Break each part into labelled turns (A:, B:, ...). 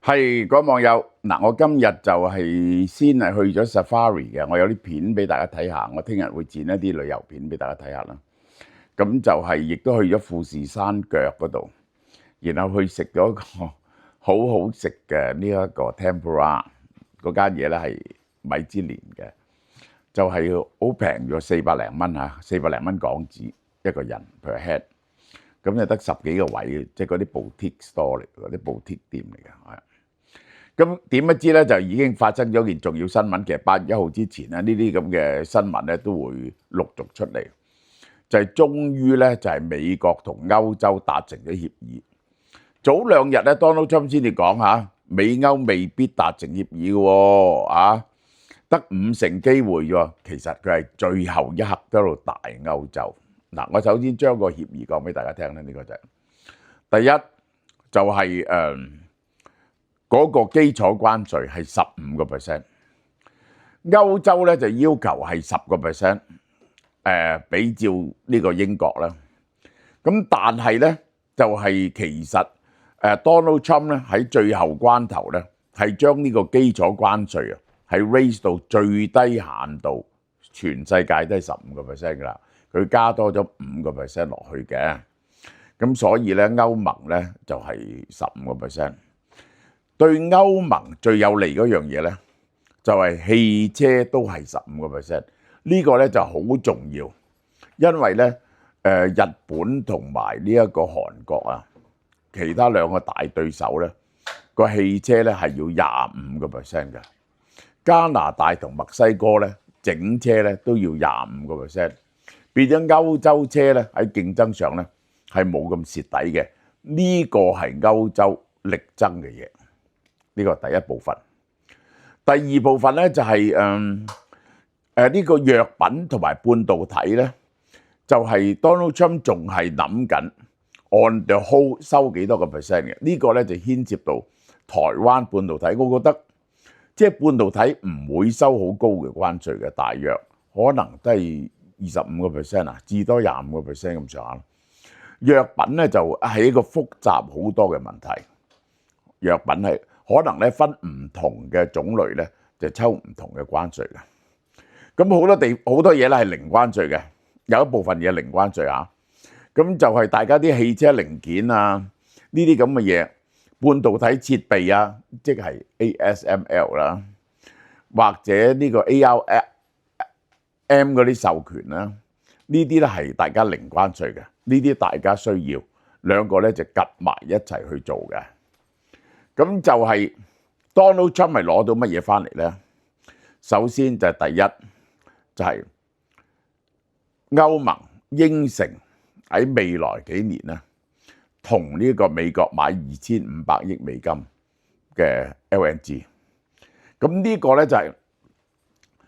A: 係各位網友嗱，我今日就係先係去咗 Safari 嘅，我有啲片俾大家睇下，我聽日會剪一啲旅遊片俾大家睇下啦。咁就係亦都去咗富士山腳嗰度，然後去食咗一個好好食嘅呢一個 tempura， 嗰間嘢咧係米芝蓮嘅，就係好平咗400零蚊嚇，400零蚊港紙一個人 per head， 咁就得10幾個位，即係嗰啲 boutique store 嚟，嗰啲 boutique 店嚟嘅。咁點不知咧，就已經發生咗件重要新聞。其實8月1號之前咧，呢啲咁嘅新聞咧都會陸續出嚟。就係終於咧，就係美國同歐洲達成咗協議。早2日咧，Donald Trump 先至講嚇，美歐未必達成協議嘅喎，得50%機會喎。其實佢係最後一刻喺度大歐洲。嗱，我首先將個協議講俾大家聽咧，呢個就係第一就係嗰個基礎關稅係15%，歐洲咧就要求係10%，比照呢個英國啦。咁但係咧就係其實Donald Trump 咧喺最後關頭咧係將呢個基礎關稅係 raise 到最低限度，全世界都係15%㗎啦，佢加多咗5%落去嘅。咁所以咧歐盟咧就係15%。對歐盟最有利嗰樣嘢咧，就係汽車都係15%，呢個咧就好重要，因為咧日本同埋呢一個韓國啊，其他2個大對手咧個汽車咧係要25%嘅，加拿大同墨西哥咧整車咧都要25%，變咗歐洲車咧喺競爭上咧係冇咁蝕底嘅，呢個係歐洲力爭嘅嘢。呢個第一部分，第二部分咧就係呢個藥品同埋半導體咧，就係 Donald Trump 仲係諗緊 on the whole 收幾多個 percent 嘅，呢個咧就牽涉到台灣半導體。我覺得即係半導體唔會收好高嘅關稅嘅，大約可能都係25%啊，至多25%咁上下。藥品咧就係一個複雜好多嘅問題，藥品係可能咧分唔同嘅種類咧，就抽唔同嘅關稅嘅。咁好多嘢咧係零關稅嘅，有一部分嘢零關稅啊。咁就係大家啲汽車零件啊，呢啲咁嘅嘢，半導體設備啊，即係 ASML 啦，或者呢個 ARM 嗰啲授權啦，呢啲咧係大家零關稅嘅，呢啲大家需要2個咧就夾埋一齊去做嘅。咁就係 Donald Trump 係攞到乜嘢翻嚟咧？首先就係第一就係歐盟應承喺未來幾年咧，同呢個美國買2500億美金嘅 LNG。咁呢個咧就係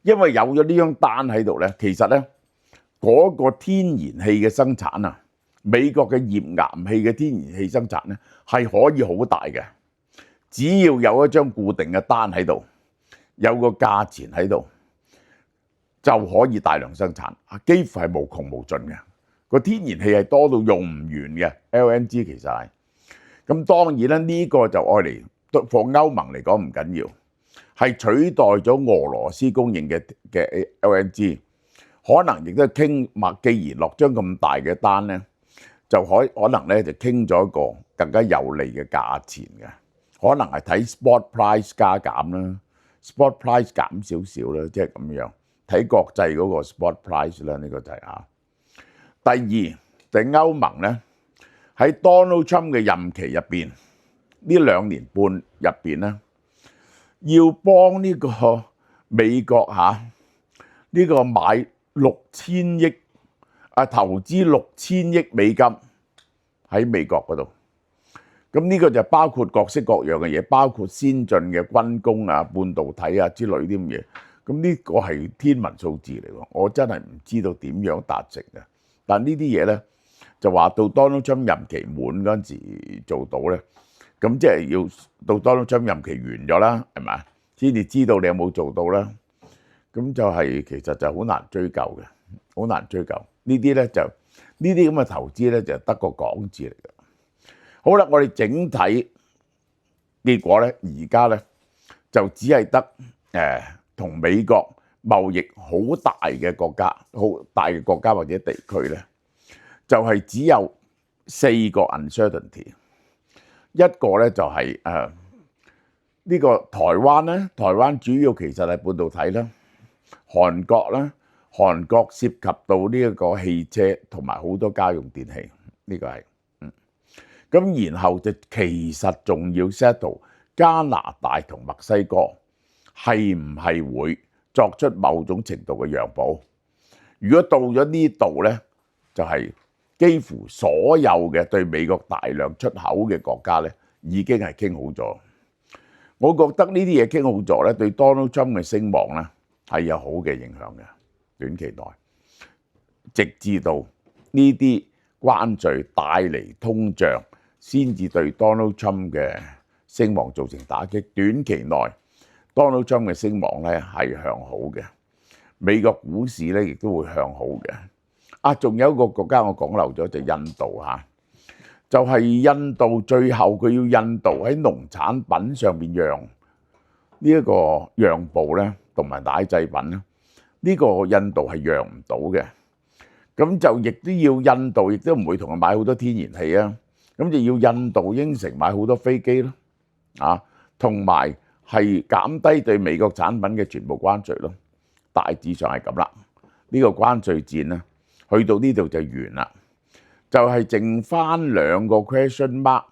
A: 因為有咗呢張單喺度咧，其實咧嗰個天然氣嘅生產啊，美國嘅頁岩氣嘅天然氣生產咧係可以好大嘅。只要有一張固定嘅單喺度，有個價錢喺度，就可以大量生產，幾乎係無窮無盡嘅。個天然氣係多到用唔完嘅 LNG 其實係。咁當然啦，呢個就愛嚟放歐盟嚟講唔緊要，係取代咗俄羅斯供應嘅 LNG， 可能亦都係傾，既然落張咁大嘅單咧，就可能咧就傾咗一個更加有利嘅價錢嘅。可能係睇 spot price 加減啦 ，spot price 減少少啦，即係咁樣睇國際嗰個 spot price 啦，呢個就係啊。第二就係歐盟咧喺 Donald Trump 嘅任期入邊，呢2年半入邊咧，要幫呢個美國呢個買6000億投資6000億美金喺美國嗰度。咁呢個就包括各式各樣嘅嘢，包括先進嘅軍工啊、半導體啊之類啲咁嘢。咁呢個係天文數字嚟喎，我真係唔知道點樣達成嘅。但呢啲嘢咧就話到 Donald Trump 任期滿嗰陣時做到咧，咁即係要到 Donald Trump 任期完咗啦，係咪？先至知道你有冇做到啦。咁就係其實就好難追究嘅，好難追究。呢啲咧就呢啲咁嘅投資咧就得個講字嚟嘅。好啦，我哋整體結果咧，而家咧就只係得同美國貿易好大嘅國家，好大嘅國家或者地區咧，就係只有4個 uncertainty。一個咧就係呢個台灣咧，台灣主要其實係半導體啦，韓國啦，韓國涉及到呢一個汽車同埋好多家用電器，呢個係咁，然後就其實仲要 settle 加拿大同墨西哥係唔係會作出某種程度嘅讓步？如果到咗呢度咧，就係幾乎所有嘅對美國大量出口嘅國家咧，已經係傾好咗。我覺得呢啲嘢傾好咗咧，對 Donald Trump 嘅聲望咧係有好嘅影響嘅，短期內，直至到呢啲關稅帶嚟通脹，先至對 Donald Trump 嘅聲望造成打擊。短期內 Donald Trump 嘅聲望咧係向好嘅，美國股市咧亦都會向好嘅。仲有一個國家我講漏咗，就印度嚇。就係印度，最後佢要印度喺農產品上面讓呢一個讓步咧，同埋奶製品咧，呢個印度係讓唔到嘅。咁就亦都要印度，亦都唔會同佢買好多天然氣啊。咁就要印度應承買好多飛機咯，同埋係減低對美國產品嘅全部關稅咯。大致上係咁啦。呢個關稅戰咧，去到呢度就完啦。就係剩翻2個 question mark，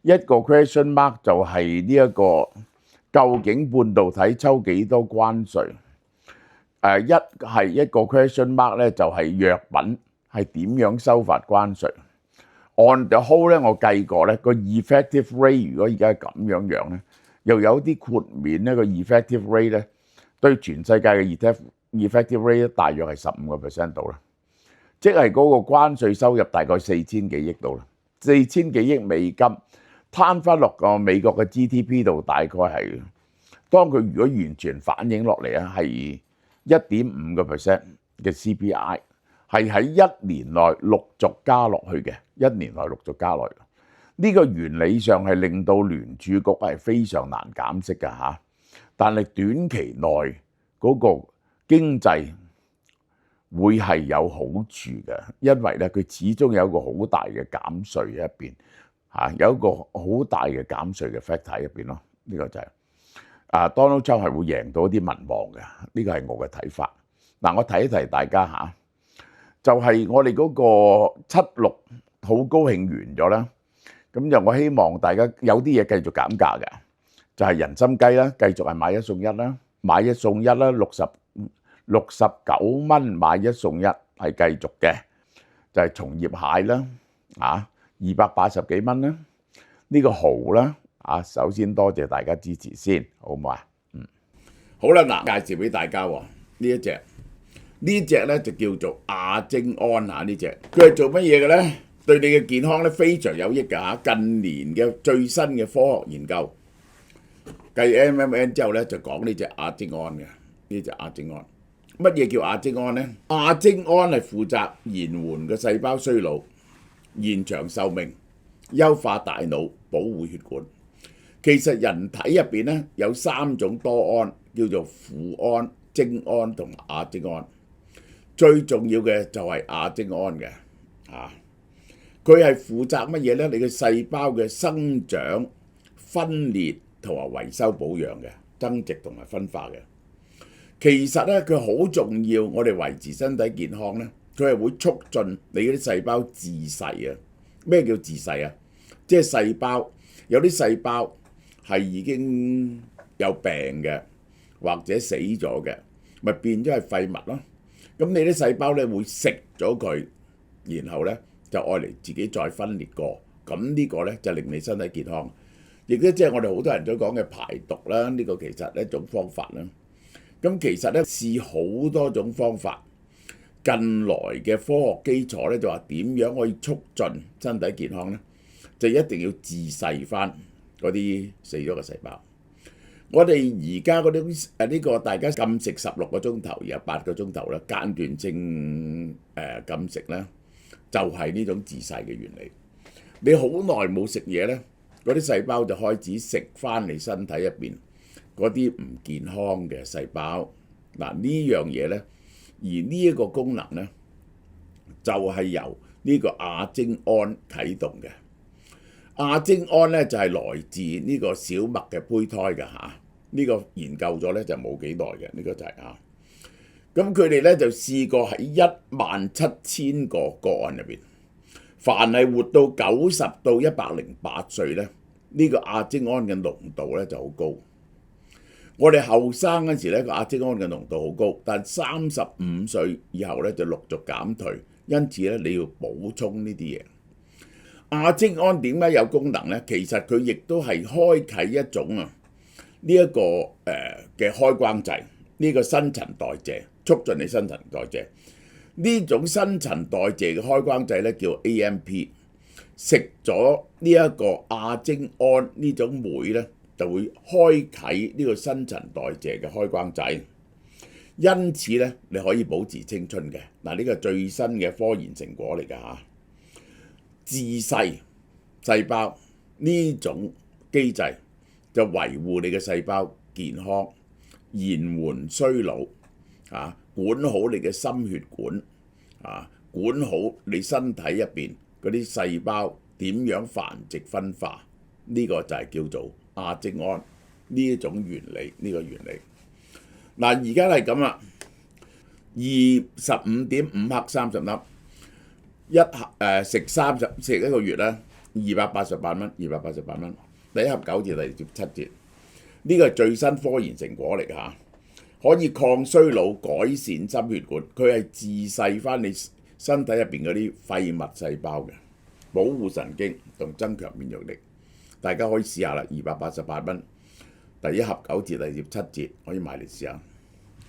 A: 一個 question mark 就係呢一個究竟半導體抽幾多關稅？一個 question mark 咧就係藥品係點樣收發關稅？On the whole 咧，我計過咧個 effective rate 如果而家係咁樣咧，又有啲豁免咧個 effective rate 咧對全世界嘅 effective rate 大約係15% 度啦。即係嗰個關稅收入大概4000幾億度啦，4000幾億美金攤翻落個美國嘅 GDP 度，大概係當佢如果完全反映落嚟啊，係1.5% 嘅 CPI， 係喺1年內陸續加落去嘅，1年內陸續加落去。呢個原理上係令到聯儲局係非常難減息㗎嚇，但係短期內嗰個經濟會係有好處嘅，因為咧佢始終有一個好大嘅減稅喺入邊嚇，有一個好大嘅減稅嘅 factor 喺入邊咯。呢個就係Donald Trump 係會贏到一啲民望嘅，呢個係我嘅睇法。我提一提大家嚇，就係我哋嗰個76好高興完咗啦，咁就我希望大家有啲嘢繼續減價嘅，就係人參雞啦，繼續係買一送一啦，買一送一啦，69蚊買一送一係繼續嘅，就係松葉蟹啦，280幾蚊啦，呢個蠔啦，首先多謝大家支持先，好唔好啊？好啦，介紹俾大家喎，呢隻咧就叫做亞精胺嚇，呢隻佢係做乜嘢嘅咧？對你嘅健康咧非常有益㗎嚇。近年嘅最新嘅科學研究，繼 MMN 之後咧就講呢隻亞精胺嘅，呢隻亞精胺。乜嘢叫亞精胺呢？亞精胺係負責延緩個細胞衰老、延長壽命、優化大腦、保護血管。其實人體入邊咧有3種多胺，叫做富胺、精胺同亞精胺。最重要嘅就係亞精胺嘅，佢係負責乜嘢咧？你嘅細胞嘅生長、分裂同埋維修保養嘅，增殖同埋分化嘅。其實咧，佢好重要，我哋維持身體健康咧，佢係會促進你嗰啲細胞自噬啊！咩叫自噬啊？即係細胞有啲細胞係已經有病嘅，或者死咗嘅，咪變咗係廢物咯。咁你啲細胞咧會食咗佢，然後咧就愛嚟自己再分裂過。咁呢個咧就令你身體健康，亦都即係我哋好多人都講嘅排毒啦。呢個其實係一種方法啦。咁其實咧試好多種方法，近來嘅科學基礎咧就話點樣可以促進身體健康咧，就一定要自噬翻嗰啲死咗嘅細胞。我哋而家嗰啲呢個大家禁食16個鐘頭，然後8個鐘頭咧間斷性禁食咧，就係呢種自噬嘅原理。你好耐冇食嘢咧，嗰啲細胞就開始食翻你身體入邊嗰啲唔健康嘅細胞。嗱，呢樣嘢呢，而呢一個功能呢，就係由呢個亞精胺啟動嘅。亞精胺呢，就係來自呢個小麥嘅胚胎嘅嚇。呢個研究咗呢，就冇幾耐嘅，呢個就係嚇。咁佢哋呢，就試過喺17000個個案入邊，凡係活到90到108歲呢，呢個亞精胺嘅濃度呢就好高。我哋後生嗰時呢，個亞精胺嘅濃度好高，但35歲以後呢就陸續減退，因此呢，你要補充呢啲嘢。亞精胺點解有功能呢？其實佢亦都係開啟一種呢一個嘅開關掣，呢個新陳代謝，促進你新陳代謝。呢種新陳代謝嘅開關掣呢，叫 AMP。食咗呢一個亞精胺呢種酶呢，就會開啟呢個新陳代謝嘅開關掣，因此呢，你可以保持青春嘅。嗱，呢個最新嘅科研成果嚟㗎嚇。自細細胞呢種機制就維護你嘅細胞健康，延緩衰老啊，管好你嘅心血管啊，管好你身體入邊嗰啲細胞點樣繁殖分化，呢個就係叫做亞精胺呢一種原理，呢個原理。嗱，而家係咁啦，25.5克30粒，食一個月咧，288蚊，288蚊，第一盒9節，第二節7節，呢個係最新科研成果嚟㗎嚇，可以抗衰老、改善心血管，佢係自細翻你身體入邊嗰啲廢物細胞嘅，保護神經同增強免疫力。大家可以試下啦，288蚊，第一盒9節，第二節7節，可以買嚟試下。